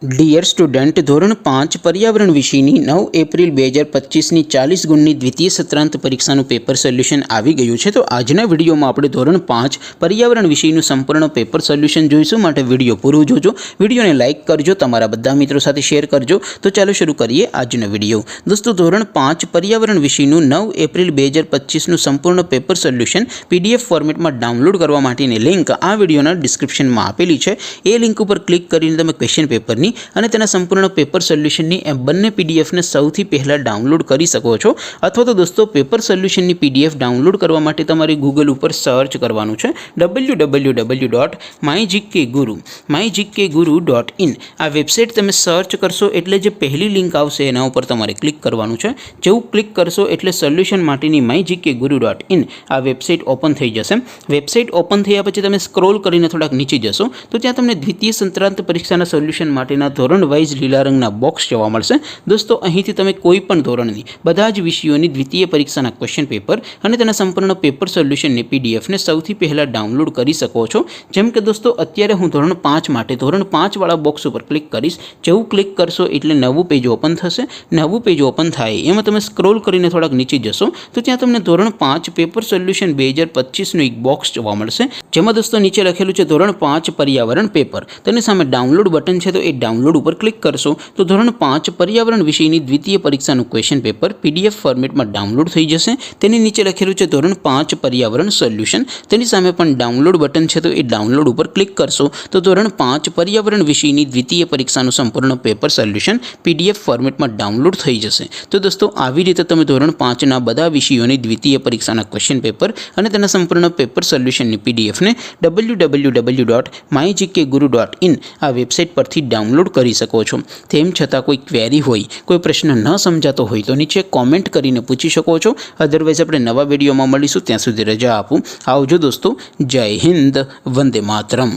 Dear student, ધોરણ 5 પર્યાવરણ વિષયની 9 એપ્રિલ 2025ની 40 ગુણની દ્વિતીય સત્રાંત પરીક્ષાનું પેપર સોલ્યુશન આવી ગયું છે। તો આજના વિડીયોમાં આપણે ધોરણ 5 પર્યાવરણ વિષયનું સંપૂર્ણ પેપર સોલ્યુશન જોઈશું। માટે વિડીયો પૂરો જોજો, વિડીયોને લાઇક કરજો, તમારા બધા મિત્રો સાથે શેર કરજો। તો ચાલો શરૂ કરીએ આજનો વિડીયો। દોસ્તો, ધોરણ 5 પર્યાવરણ વિષયનું 9 એપ્રિલ 2025નું સંપૂર્ણ પેપર સોલ્યુશન પીડીએફ ફોર્મેટમાં ડાઉનલોડ કરવા માટેની લિંક આ વિડીયોના ડિસ્ક્રિપ્શનમાં આપેલી છે। એ લિંક ઉપર ક્લિક કરીને તમે ક્વેશ્ચન પેપરની અને તેના સંપૂર્ણ પેપર સોલ્યુશનની એ બંને પીડીએફને સૌથી પહેલાં ડાઉનલોડ કરી શકો છો। અથવા તો દોસ્તો, પેપર સોલ્યુશનની પીડીએફ ડાઉનલોડ કરવા માટે તમારે ગૂગલ ઉપર સર્ચ કરવાનું છે www.mygkguru.in। આ વેબસાઇટ તમે સર્ચ કરશો એટલે જે પહેલી લિંક આવશે એના ઉપર તમારે ક્લિક કરવાનું છે। જેવું ક્લિક કરશો એટલે સોલ્યુશન માટેની mygkguru.in આ વેબસાઇટ ઓપન થઈ જશે। વેબસાઇટ ઓપન થયા પછી તમે સ્ક્રોલ કરીને થોડાક નીચે જશો તો ત્યાં તમને દ્વિતીય સત્રાંત પરીક્ષાના સોલ્યુશન માટેના ધોરણ વાઇઝ લીલા રંગના બોક્સ જોવા મળશે। દોસ્તો, અહીંથી તમે કોઈ પણ ધોરણની બધા જ વિષયોની દ્વિતીય પરીક્ષાના ક્વેશ્ચન પેપર અને તેના સંપૂર્ણ પેપર સોલ્યુશનની પીડીએફને સૌથી પહેલાં ડાઉનલોડ કરી શકો છો। જેમ કે દોસ્તો, અત્યારે હું ધોરણ 5 માટે ધોરણ 5 વાળા બોક્સ ઉપર ક્લિક કરીશ। જેવું ક્લિક કરશો એટલે નવું પેજ ઓપન થશે। નવું પેજ ઓપન થાય એમાં તમે સ્ક્રોલ કરીને થોડાક નીચે જશો તો ત્યાં તમને ધોરણ 5 પેપર સોલ્યુશન 2025નું એક બોક્સ જોવા મળશે। જેમાં દોસ્તો નીચે લખેલું છે ધોરણ 5 પર્યાવરણ પેપર। તેની સામે ડાઉનલોડ બટન છે, તો એ ડાઉનલોડ ઉપર ક્લિક કરશો તો ધોરણ 5 પર્યાવરણ વિષયની દ્વિતીય પરીક્ષાનું ક્વેશ્ચન પેપર પીડીએફ ફોર્મેટમાં ડાઉનલોડ થઈ જશે। તેની નીચે લખેલું છે ધોરણ 5 પર્યાવરણ સોલ્યુશન। તેની સામે પણ ડાઉનલોડ બટન છે, તો એ ડાઉનલોડ ઉપર ક્લિક કરશો તો ધોરણ 5 પર્યાવરણ વિષયની દ્વિતીય પરીક્ષાનું સંપૂર્ણ પેપર સોલ્યુશન પીડીએફ ફોર્મેટમાં ડાઉનલોડ થઈ જશે। તો દોસ્તો, આવી રીતે તમે ધોરણ 5ના બધા વિષયોની દ્વિતીય પરીક્ષાના ક્વેશ્ચન પેપર અને તેના સંપૂર્ણ પેપર સોલ્યુશનની પીડીએફને www.mygkguru.in આ વેબસાઇટ પરથી ડાઉનલોડ કરી શકો છો। તેમ છતાં કોઈ ક્વેરી હોય, કોઈ પ્રશ્ન ન સમજાતો હોય તો નીચે કોમેન્ટ કરીને પૂછી શકો છો। અધરવાઇઝ આપણે નવા વિડીયોમાં મળીશું, ત્યાં સુધી રજા આપું। આવજો દોસ્તો, જય હિન્દ, વંદે માતરમ।